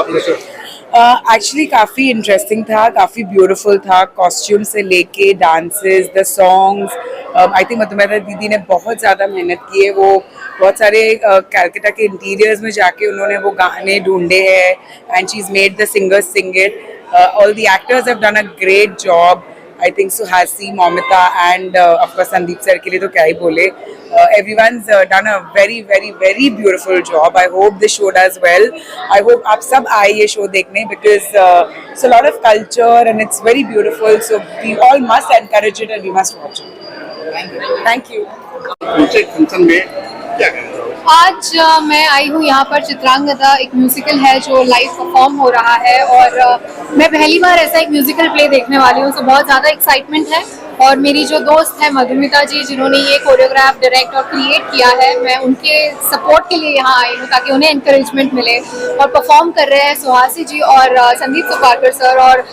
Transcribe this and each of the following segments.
आपका show? Actually काफ़ी interesting था, काफ़ी ब्यूटीफुल था, कॉस्ट्यूम से लेके dances, the songs. I think Madhumita दीदी ने बहुत ज़्यादा मेहनत की है। वो बहुत सारे कैलकाटा के इंटीरियर्स में जाके उन्होंने वो गाने ढूंढे हैं and she is made the singers sing it. All the actors have done a great job. I think Suhasi, Momita and of course Sandeep sir के लिए तो क्या ही बोले. Everyone's done a very very very beautiful job. I hope this show does well. I hope आप सब आए ये show देखने because it's a lot of culture and it's very beautiful. So we all must encourage it and we must watch it. Thank you. Function में क्या कहना चाहोगे? आज मैं आई हूँ यहाँ पर चित्रांगदा एक म्यूजिकल है जो लाइव परफॉर्म हो रहा है और मैं पहली बार ऐसा एक म्यूजिकल प्ले देखने वाली हूँ, तो बहुत ज़्यादा एक्साइटमेंट है। और मेरी जो दोस्त है मधुमिता जी जिन्होंने ये कोरियोग्राफ डायरेक्ट और क्रिएट किया है, मैं उनके सपोर्ट के लिए यहाँ आई हूँ ताकि उन्हें एनकरेजमेंट मिले। और परफॉर्म कर रहे हैं सुहासी जी और संदीप सुपारकर सर, और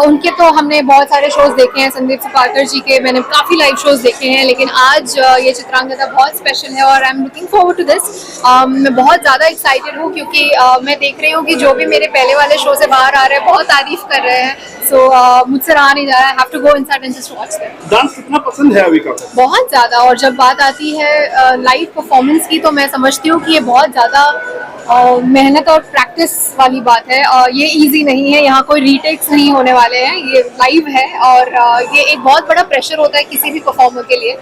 उनके तो हमने बहुत सारे शोज देखे हैं संदीप सुपारकर जी के, मैंने काफ़ी लाइव शोज देखे हैं, लेकिन आज ये चित्रांगदा बहुत स्पेशल है और I am looking forward to this. मैं बहुत ज़्यादा एक्साइटेड हूँ क्योंकि मैं देख रही हूँ कि जो भी मेरे पहले वाले शो से बाहर आ रहे हैं बहुत तारीफ कर रहे हैं। सो मुझसे रहा नहीं जा रहा है, have to go inside and just watch them. Dance कितना पसंद है अभी का? बहुत ज़्यादा। और जब बात आती है लाइव परफॉर्मेंस की तो मैं समझती हूँ कि ये बहुत ज़्यादा मेहनत और प्रैक्टिस वाली बात है। ये इजी नहीं है, यहाँ कोई रीटेक्स नहीं होने वाले हैं, ये लाइव है और ये एक बहुत बड़ा प्रेशर होता है किसी भी परफॉर्मर के लिए।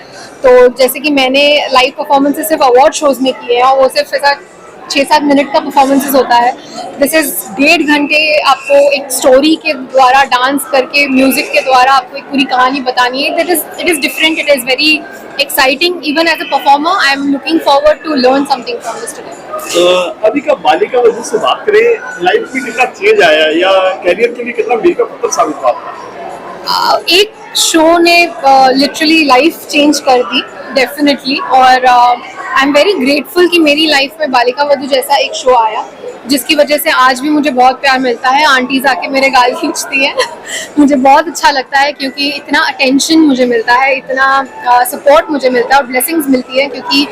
तो जैसे कि मैंने लाइव परफॉर्मेंसेस सिर्फ अवार्ड शोज में किए हैं और वो सिर्फ ऐसा 6-7 मिनट का परफॉर्मेंसेस होता है। दिस इज़ 1.5 घंटे आपको एक स्टोरी के द्वारा डांस करके म्यूजिक के द्वारा आपको एक पूरी कहानी बतानी है। It is different, it is very exciting. Even as a performer I am looking forward to learn something from this today. अभी का बालिका वजह से बात करें, लाइफ में कितना चेंज आया या करियर के लिए कितना मील का पत्थर साबित हुआ आपका? एक शो ने लिटरली लाइफ चेंज कर दी डेफिनेटली, और आई एम वेरी ग्रेटफुल कि मेरी लाइफ में बालिका वधू जैसा एक शो आया जिसकी वजह से आज भी मुझे बहुत प्यार मिलता है। आंटीज आके मेरे गाल खींचती हैं मुझे बहुत अच्छा लगता है क्योंकि इतना अटेंशन मुझे मिलता है, इतना सपोर्ट मुझे मिलता है और ब्लेसिंग्स मिलती है क्योंकि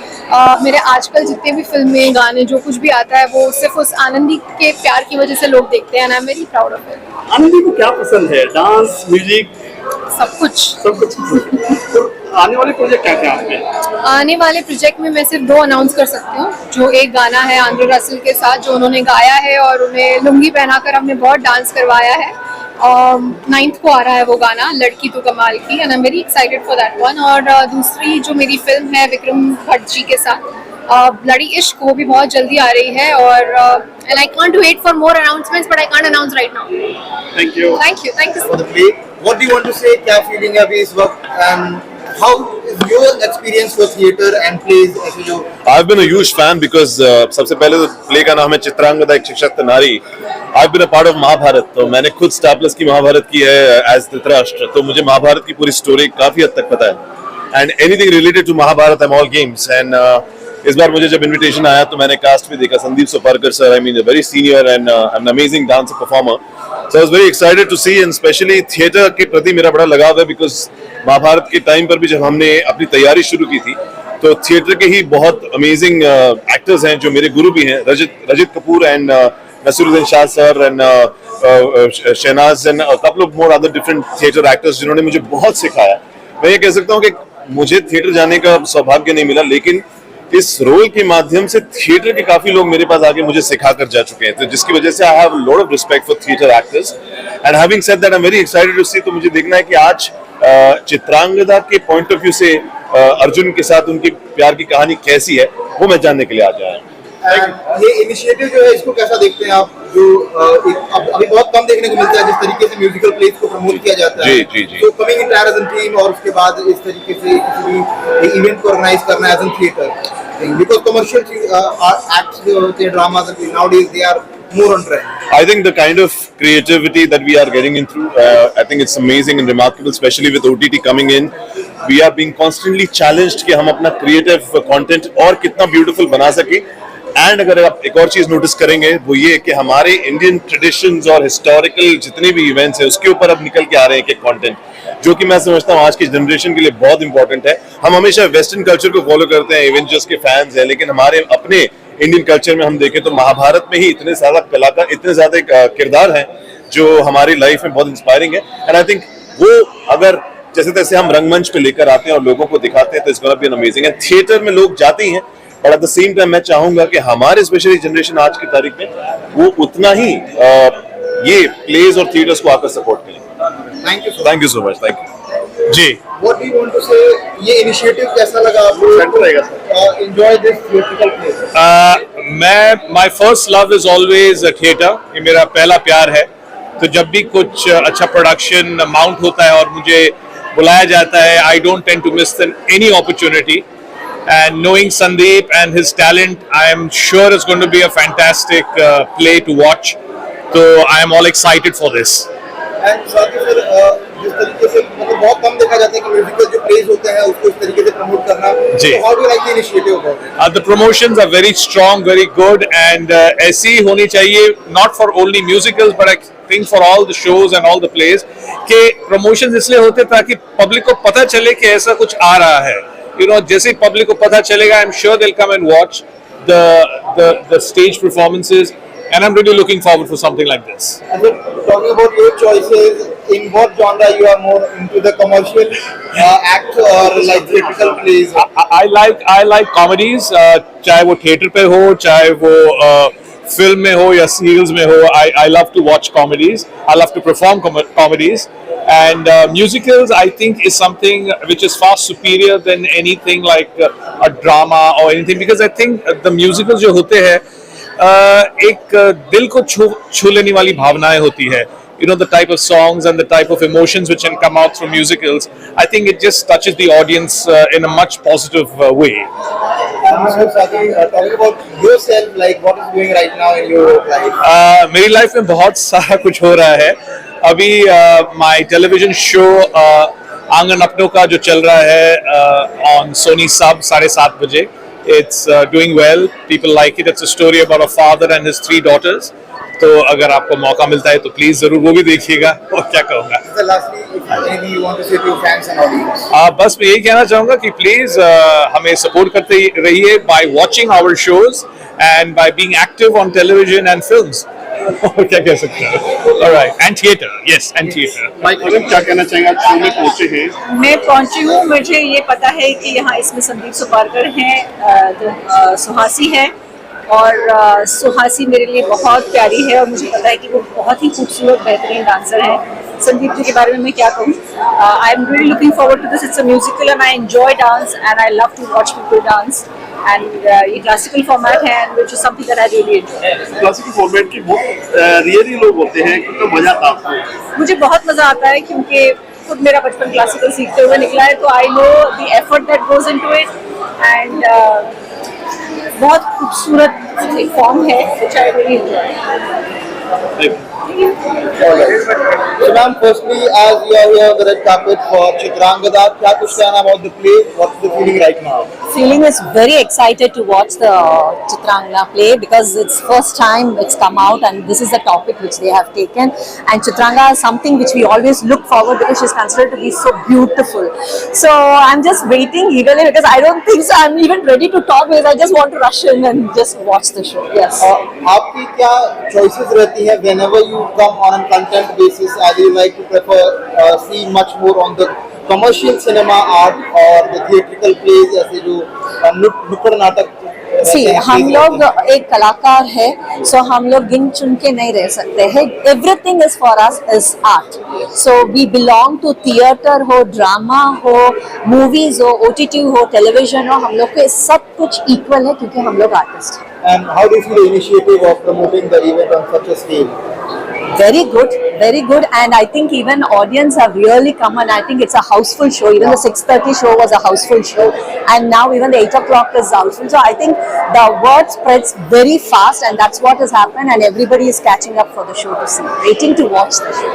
मेरे आजकल जितने भी फिल्में गाने जो कुछ भी आता है वो सिर्फ उस आनंदी के प्यार की वजह से लोग देखते हैं and I am very proud of it. Anandi को क्या पसंद है? डांस, म्यूजिक, सब कुछ। तो आने वाले प्रोजेक्ट क्या क्या आपके? आने वाले प्रोजेक्ट में मैं सिर्फ 2 अनाउंस कर सकती हूँ। जो एक गाना है आंद्रे रसल के साथ जो उन्होंने गाया है और उन्हें लुंगी पहनाकर हमने बहुत डांस करवाया है। 9th को आ रहा है वो गाना, लड़की तो कमाल की, and I am very excited for that one. और दूसरी जो मेरी फिल्म है विक्रम भट्ट जी के साथ ब्लडी इश्क, वो भी बहुत जल्दी आ रही है और and I can't wait for more announcements but I can't announce right now. Thank you. Thank you. For the play, what do you want to say? क्या feeling है अभी इस वक्त? And how is your experience for theatre and plays? ऐसे जो I've been a huge fan because सबसे पहले तो प्ले का नाम है चित्रांगदा एक सशक्त नारी। I've been a part of Mahabharat, तो मैंने खुद स्टार प्लस की महाभारत की है एज धृतराष्ट्र, तो मुझे महाभारत की पूरी स्टोरी काफी हद तक पता है and anything related to Mahabharata I am all games. And इस बार मुझे जब इनविटेशन आया तो मैंने कास्ट भी देखा, Sandeep Suparkar sir, I mean very senior and an amazing dance performer, so I was very excited to see. And specially theatre के प्रति मेरा बड़ा लगाव है बिकॉज महाभारत के टाइम पर भी जब हमने अपनी तैयारी शुरू की थी तो थिएटर के ही बहुत अमेजिंग एक्टर्स हैं जो मेरे गुरु भी हैं, Rajit Kapoor and Naseeruddin Shah sir and Shahnaz and couple of more other different theatre actors जिन्होंने मुझे बहुत सिखाया। मैं ये कह सकता हूँ कि मुझे थिएटर जाने का सौभाग्य नहीं मिला, लेकिन इस रोल के माध्यम से थिएटर के काफी लोग मेरे पास आके मुझे सिखा कर जा चुके हैं, तो जिसकी वजह से I have a lot of respect for theatre actors and having said that I am very excited to see. तो मुझे देखना है कि आज चित्रांगदा के पॉइंट ऑफ व्यू से अर्जुन के साथ उनकी प्यार की कहानी कैसी है वो मैं जानने के लिए आज आया हूं। ये इनिशिएटिव जो है इसको कैसा देखते हैं आप? जो अभी बहुत कम देखने को मिलता है जिस तरीके से म्यूजिकल प्लेस को प्रमोट किया जाता है। जी। तो coming in as an team और उसके बाद इस तरीके से किसी भी इवेंट को ऑर्गेनाइज करना as an theatre, because commercial acts जो होते हैं dramas nowadays they are more on trend. I think the kind of creativity that we are getting in through, I think it's amazing and remarkable, especially with OTT coming in. We are being constantly challenged कि हम अपना creative content और कितना beautiful बना सके। And अगर आप एक और चीज नोटिस करेंगे वो ये कि हमारे इंडियन ट्रेडिशंस और हिस्टोरिकल जितने भी इवेंट्स हैं उसके ऊपर अब निकल के आ रहे हैं एक कंटेंट जो कि मैं समझता हूँ आज की जनरेशन के लिए बहुत इंपॉर्टेंट है। हम हमेशा वेस्टर्न कल्चर को फॉलो करते हैं, एवेंजर्स के फैंस हैं, लेकिन हमारे अपने इंडियन कल्चर में हम देखें तो महाभारत में ही इतने ज्यादा कलाकार, इतने ज्यादा किरदार हैं जो हमारी लाइफ में बहुत इंस्पायरिंग है। एंड आई थिंक वो अगर जैसे तैसे हम रंगमंच पे लेकर आते हैं और लोगों को दिखाते हैं तो it's gonna be amazing. And theatre में लोग जाते ही हैं, but at the same time मैं चाहूंगा कि हमारे स्पेशली जनरेशन आज की तारीख में वो उतना ही ये प्लेज और थिएटर्स को आकर सपोर्ट करें। Thank you so much. Thank you जी। What do you want to say? ये इनिशिएटिव कैसा लगा आपको? Enjoy this theatrical play. मैं my first love is always theatre, ये मेरा पहला प्यार है। तो जब भी कुछ अच्छा प्रोडक्शन माउंट होता है और मुझे बुलाया जाता है, I don't tend to miss any opportunity. And knowing Sandeep and his talent, I am sure it's going to be a fantastic play to watch. So I am all excited for this. And साथ ही फिर जिस तरीके से मतलब बहुत कम देखा जाता है कि म्यूजिकल जो प्लेज होते हैं उसको इस तरीके से प्रमोट करना। जी। So how do you like the initiative about it? The promotions are very strong, very good, and ऐसी होनी चाहिए, not for only musicals, but I think for all the shows and all the plays, कि promotions इसलिए होते ताकि public को पता चले कि ऐसा कुछ आ रहा है। You know, जैसे पब्लिक को पता चलेगा, I'm sure they'll come and watch the stage performances, and I'm really looking forward for something like this. And then talking about your choices, in what genre you are more into, the commercial act or like theatrical plays? I like comedies, चाहे वो theatre पे हो, चाहे वो film में हो या serials में हो। I love to watch comedies. I love to perform comedies. And musicals, I think, is something which is far superior than anything like a drama or anything, because I think the musicals जो होते हैं एक दिल को छू लेने वाली भावनाएं होती है। You know, the type of songs and the type of emotions which can come out from musicals, I think it just touches the audience in a much positive way. Talking about yourself, like what is going right now in your life? मेरी life में बहुत सारा कुछ हो रहा है अभी। My television show आंगन अपनों का जो चल रहा है ऑन सोनी सब 7:30 बजे, it's doing well, people like it. It's a story about a father and his 3 daughters। तो अगर आपको मौका मिलता है तो प्लीज जरूर वो भी देखिएगा। और क्या कहूँगा, Anything you want to say to your fans and audience? बस मैं यही कहना चाहूँगा कि प्लीज हमें सपोर्ट करते रहिए by watching our shows and by being active on television and films. और क्या कह सकते हैं। Alright, and theatre, yes, and theatre. Mike क्या कहना चाहेंगे, आप शो में पहुंचे हैं? मैं पहुंची हूँ, मुझे ये पता है कि यहाँ इसमें संदीप सुपारकर हैं, जो सुहासी है, और सुहासी मेरे लिए बहुत प्यारी है और मुझे पता है कि वो बहुत ही खूबसूरत बेहतरीन डांसर है। संदीप जी के बारे में मैं क्या कहूँ, I am really looking forward to this. It's a musical and I enjoy dance and I love to watch people dance, and ये क्लासिकल फॉर्मेट है and which is something that I really enjoy. Classical format की बहुत really लोग होते हैं, कितना मजा आता है आपको? मुझे बहुत मजा आता है क्योंकि खुद मेरा बचपन क्लासिकल सीखते हुए निकला है, तो I know the effort that goes into it, and बहुत खूबसूरत एक फॉर्म है which I really enjoy. So ma'am, firstly, as you are here on the red carpet for Chitrangada, क्या कुछ कहना about the play? What's the feeling right now? Feeling is very excited to watch the Chitrangada play because it's first time it's come out and this is the topic which they have taken, and Chitrangada is something which we always look forward because she's considered to be so beautiful. So I'm just waiting eagerly because I don't think so I'm even ready to talk because I just want to rush in and just watch the show. Yes. आपकी क्या choices रहती है whenever you come on a content basis? Either you like to prefer see much more on the commercial cinema art or the theatrical plays, ऐसे जो नुक्कड़ नाटक? See, हम लोग एक कलाकार है, so हम लोग गिन चुन के नहीं रह सकते हैं। Everything is for us is art. So we belong to theater हो, drama हो, movies हो, OTT हो, television हो, हम लोग के सब कुछ equal है क्योंकि हम लोग artist हैं। And how do you see the initiative of promoting the event on such a scale? Very good, and I think even audience have really come, and I think it's a houseful show. Even the 6:30 show was a houseful show, and now even the 8 o'clock is houseful. So I think the word spreads very fast, and that's what has happened, and everybody is catching up for the show to see, waiting to watch the show.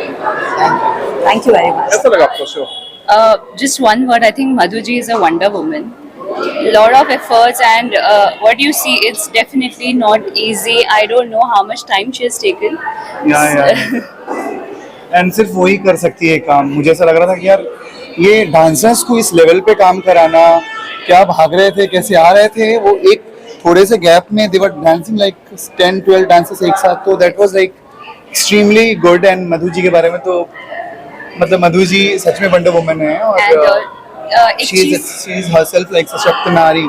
Thank you very much. कैसा लगा आपको show? Just one word, I think Madhu ji is a wonder woman. Lot of efforts, and what you see, it's definitely not easy. I don't know how much time she has taken. And सिर्फ वही कर सकती है काम। मुझे ऐसा लग रहा था कि यार ये डांसर्स को इस लेवल पे काम कराना, क्या भाग रहे थे, कैसे आ रहे थे, वो एक थोड़े से गैप में they were dancing like 10-12 dances एक साथ, तो that was like extremely good. And Madhu ji के बारे में तो मतलब मधु जी सच में वंडर वुमन है, और एक शी इज हरसेल्फ लाइक सशक्त नारी,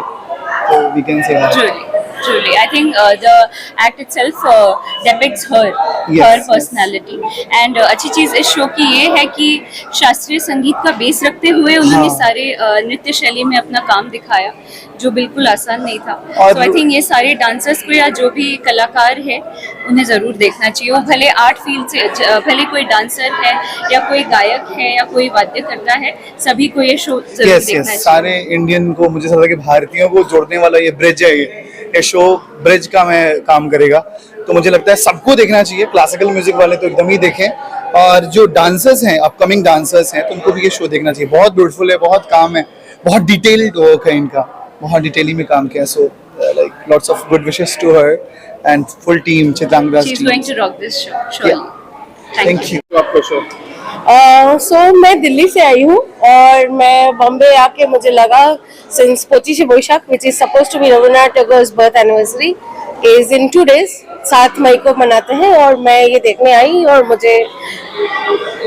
तो we can say that. Truly, I think the act itself depicts her Yes, personality. And अच्छी चीज़ इस शो की ये है कि शास्त्रीय संगीत का बेस रखते हुए उन्होंने हाँ। सारे नृत्य शैली में अपना काम दिखाया, जो बिल्कुल आसान नहीं था। और So I think ये सारे डांसर्स को या जो भी कलाकार है उन्हें ज़रूर देखना चाहिए। वो भले आर्ट फील्ड से भले कोई डांसर है या कोई गायक है या कोई वाद्य करता है, सभी को ये शो जरूर यस देखना यस, चाहिए। सारे इंडियन को, मुझे ऐसा लगता है कि भारतीयों को जोड़ने वाला ये ब्रिज है, ये शो ब्रिज का में काम करेगा। तो मुझे लगता है सबको देखना चाहिए, क्लासिकल म्यूजिक वाले तो एकदम ही देखें, और जो डांसर्स हैं, अपकमिंग डांसर्स हैं, तो उनको भी ये शो देखना चाहिए। बहुत ब्यूटीफुल है, बहुत काम है, बहुत डिटेल्ड वर्क है इनका, बहुत डिटेलिंग में काम किया। So like lots of good wishes to her and full team, Chitrangada's She's team. going to rock this show, surely. Yeah. Thank Thank you. you. आपका शो मैं दिल्ली से आई हूँ और मैं बॉम्बे आके मुझे लगा since 25 Boishakh which is suppose to be Rabindranath Tagore's birth anniversary is in 2 days, 7 मई को मनाते हैं, और मैं ये देखने आई और मुझे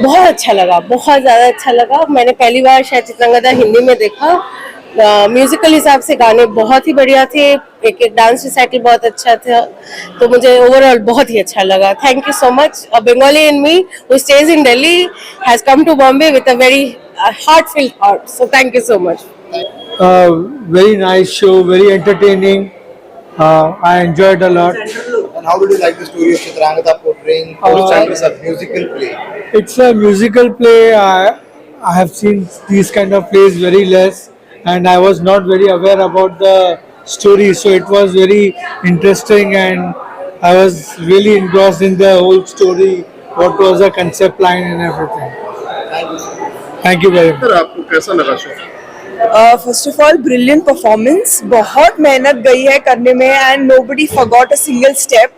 बहुत अच्छा लगा, बहुत ज़्यादा अच्छा लगा। मैंने पहली बार शायद चित्रांगदा हिंदी में देखा। म्यूजिकल हिसाब से गाने बहुत ही बढ़िया थे, एक एक डांस रिसाइटल बहुत अच्छा था, तो मुझे ओवरऑल बहुत ही अच्छा लगा। Thank you so much. A Bengali in me who stage in Delhi has come to Bombay with a very heartfelt heart, so thank you so much. Very nice show, very entertaining. I enjoyed a lot. And how did you like the story of Chitrangada portraying as a musical play? It's a musical play. I have seen these kind of plays very less, and I was not very aware about the story, so it was very interesting, and I was really engrossed in the whole story, what was the concept line and everything. Thank you very much. Sir आपको कैसा लगा show? First of all brilliant performance, बहुत मेहनत गई है करने में and nobody forgot a single step.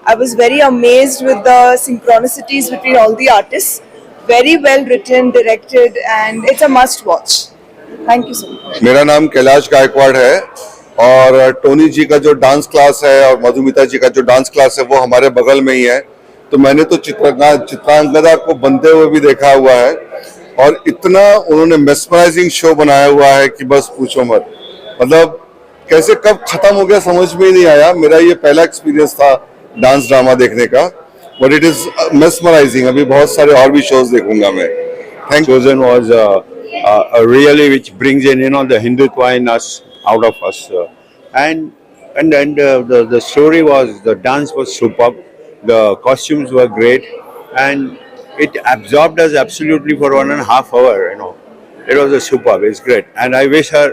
I was very amazed with the synchronicities between all the artist, very well written, directed, and it's a must watch. Thank you so much. मेरा नाम कैलाश गायकवाड़ है, और टोनी जी का जो dance class है और मधुमिता जी का जो डांस क्लास है वो हमारे बगल में ही है, तो मैंने तो चित्रांगदा को बनते हुए भी देखा हुआ है, और इतना उन्होंने मेस्मराइजिंग शो बनाया हुआ है कि बस पूछो मत। मतलब कैसे कब खत्म हो गया समझ में ही नहीं आया। मेरा ये पहला एक्सपीरियंस था डांस ड्रामा देखने का, बट इट इज मेस्मराइजिंग। अभी बहुत सारे और भी शोज देखूंगा मैं। Thank you. Chosen was really which brings in the Hindutva in us, out of us, and the story was, the dance was superb, the costumes were great, and it absorbed us absolutely for 1.5 hours. It was a superb. It's great, and I wish her,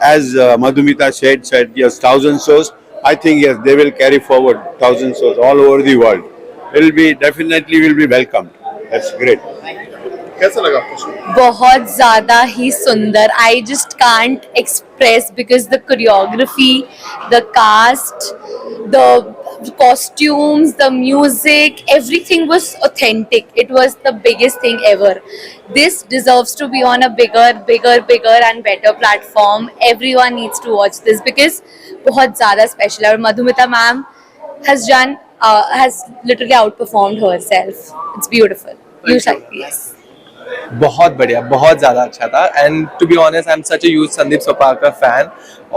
as Madhumita said yes, 1,000 shows. I think yes, they will carry forward 1,000 shows all over the world. It will be definitely will be welcomed. That's great. कैसा लगा आपको show? बहुत ज़्यादा ही सुंदर। I just can't express because the choreography, the cast, the costumes, the music, everything was authentic. It was the biggest thing ever. This deserves to be on a bigger and better platform. Everyone needs to watch this because बहुत ज़्यादा special है, और Madhumita ma'am has literally outperformed herself. It's beautiful. You shall, yes. बहुत बढ़िया, बहुत ज़्यादा अच्छा था, and to be honest I am such a huge Sandeep Sopakar fan,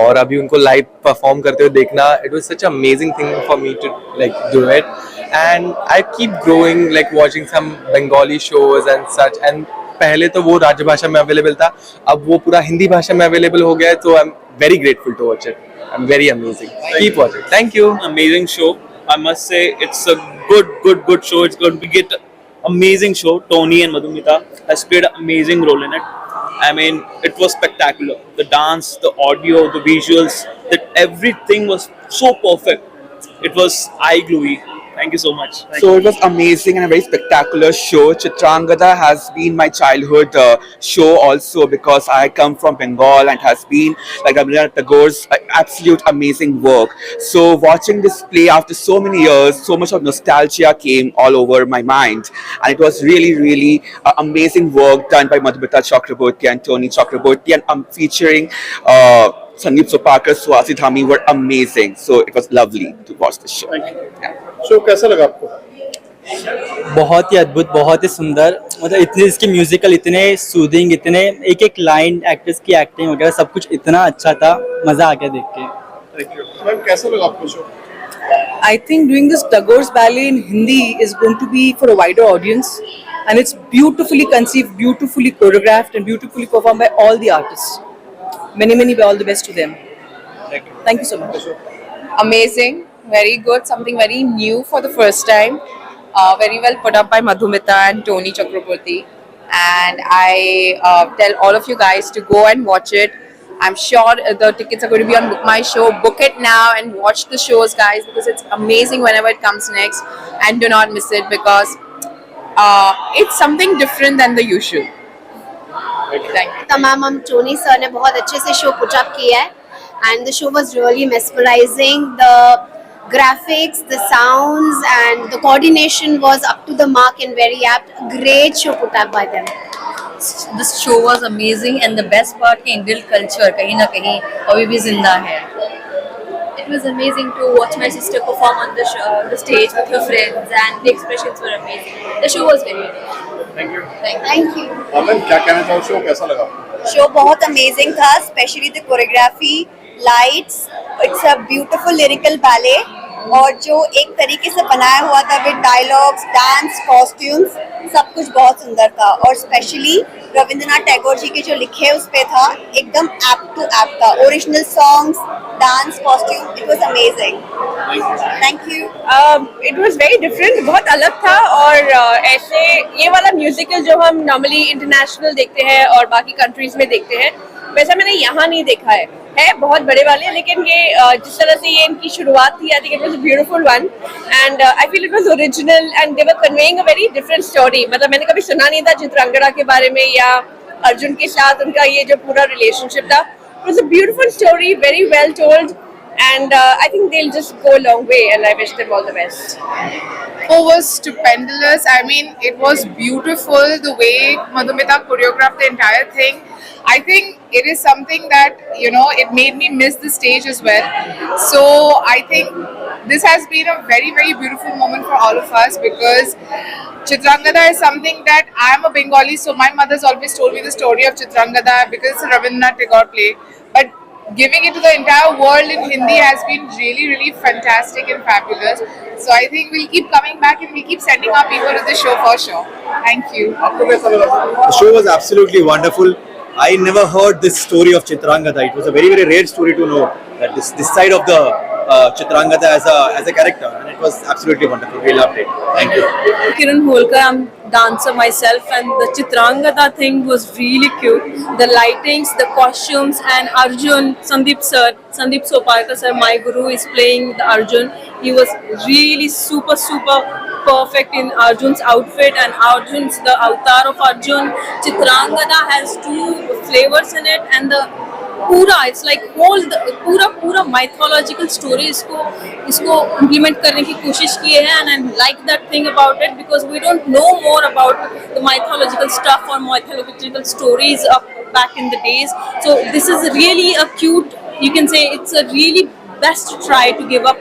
और अभी उनको लाइव परफॉर्म करते हुए देखना, it was such amazing thing for me to like do it, and I keep growing like watching some Bengali shows and such, and पहले तो वो राजभाषा में अवेलेबल था, अब वो पूरा हिंदी भाषा में अवेलेबल हो गया है, तो I am very grateful to watch it. I am very amazing. Keep watching. Thank you. Amazing show. I must say it's a good show. It's going to get amazing show. Tony and Madhumita has played an amazing role in it. I mean, it was spectacular. The dance, the audio, the visuals, that everything was so perfect. It was eye-gluey. Thank you so much. So it was amazing and a very spectacular show. Chitrangada has been my childhood show also, because I come from Bengal, and has been like Rabindranath Tagore's absolute amazing work. So watching this play after so many years, so much of nostalgia came all over my mind, and it was really amazing work done by Madhumita Chakraborty and Tony Chakraborty, and featuring Sandeep Sopakar, Suhasi Dhami were amazing. So it was lovely to watch the show. Show कैसा लगा आपको? बहुत ही अद्भुत, बहुत ही सुंदर, मतलब इतने इसके म्यूजिकल इतने सूदिंग, इतने एक एक लाइन, एक्ट्रेस की एक्टिंग वगैरह सब कुछ इतना अच्छा था, मजा आ गया देख के। थैंक यू मैम, कैसा लगा आपको show? I think doing this Tagore's ballet in Hindi is going to be for a wider audience, and it's beautifully conceived, beautifully choreographed, and beautifully performed by all the artists. Many all the best to them. Thank you so much. Amazing, very good, something very new for the first time. Very well put up by Madhumita and Tony Chakraborty, and I tell all of you guys to go and watch it. I'm sure the tickets are going to be on Book My Show. Book it now and watch the shows, guys, because it's amazing whenever it comes next. And do not miss it because it's something different than the usual. Thank you. तमाम हम Tony sir ने बहुत अच्छे से show put up किया है and the show was really mesmerizing. The graphics, the sounds and the coordination was up to the mark and very apt. Great show put up by them. This show was amazing and the best part कि Indian culture कहीं ना कहीं अभी भी जिंदा है. It was amazing to watch my sister perform on the stage with her friends and the expressions were amazing. The show was very good. Thank you Thank you. Ma'am, क्या कहना चाहो, शो कैसा लगा आपको? शो बहुत amazing था, specially the choreography, lights, it's a beautiful lyrical ballet और जो एक तरीके से बनाया हुआ था विद डायलॉग्स, डांस, कॉस्ट्यूम्स, सब कुछ बहुत सुंदर था और स्पेशली रविंद्रनाथ टैगोर जी के जो लिखे उस पे था एकदम एप्ट टू एप्ट था. Original songs, dance, costume, it was amazing. Thank you. It was very different, बहुत अलग था और ऐसे ये वाला म्यूजिकल जो हम नॉर्मली इंटरनेशनल देखते हैं और बाकी कंट्रीज में देखते हैं वैसा मैंने यहाँ नहीं देखा है बहुत बड़े वाले, लेकिन ये जिस तरह से ये इनकी शुरुआत थी, I think it was a beautiful one and I feel it was original and they were conveying a very different story. मतलब मैंने कभी सुना नहीं था चित्रांगदा के बारे में या अर्जुन के साथ उनका ये जो पूरा रिलेशनशिप था. It was a beautiful story, very well told and I think they'll just go a long way and I wish them all the best. It was stupendous. I mean, it was beautiful the way Madhumita choreographed the entire thing. I think it is something that, you know, it made me miss the stage as well. So I think this has been a very beautiful moment for all of us because Chitrangada is something that I am a Bengali, so my mother's always told me the story of Chitrangada because it's a Rabindranath Tagore play. But giving it to the entire world in Hindi has been really fantastic and fabulous. So I think we'll keep coming back and we'll keep sending our people to the show for sure. Thank you. The show was absolutely wonderful. I never heard this story of Chitrangada. It was a very rare story to know that this side of the Chitrangada as a character, and it was absolutely wonderful. We loved it. Thank you. Kiran Holkar, I'm a dancer myself and the Chitrangada thing was really cute. The lightings, the costumes and Arjun, Sandeep Sopakar sir, my guru, is playing the Arjun. He was really super perfect in Arjun's outfit and the avatar of Arjun. Chitrangada has two flavors in it and the it's like whole पूरा mythological story इसको implement करने की कोशिश किए हैं and I like that thing about it because we don't know more about the mythological stuff or mythological stories of back in the days. So this is really a cute, you can say it's a really best try to give up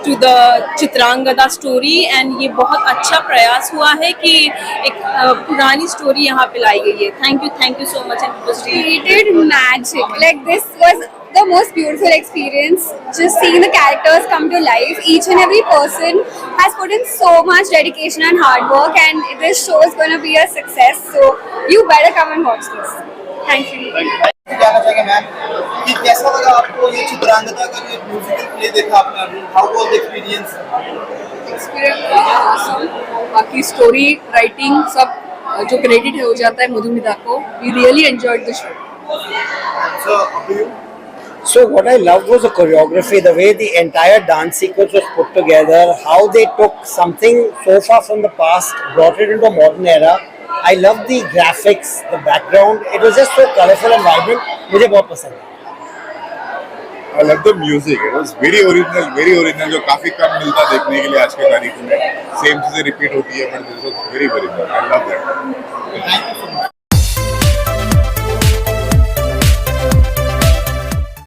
to the Chitrangada story and ये बहुत अच्छा प्रयास हुआ है कि एक पुरानी story यहाँ पे लाई गई है. Thank you so much and it was really Created magic. Like this was the most beautiful experience. Just seeing the characters come to life. Each and every person has put in so much dedication and hard work, and this show is going to be a success. So you better come and watch this. Thank you. कहना चाहेंगे ma'am कि कैसा लगा आपको ये चित्रांगदा का जो musical play देखा आपने अभी? How was the experience? बाकी स्टोरी राइटिंग सब जो क्रेडिट है हो जाता है मधुमिता को. We really enjoyed the show. So what I loved was the choreography, the way the entire dance sequence was put together, how they took something so far from the past, brought it into a modern era. I loved the graphics, the background. It was just so colorful and vibrant. मुझे बहुत पसंद है. I love the music. It was very original. जो काफी कम मिलता देखने के लिए आज के तारीख में. Same चीजें repeat होती है, but this was very good. I love that. Thank you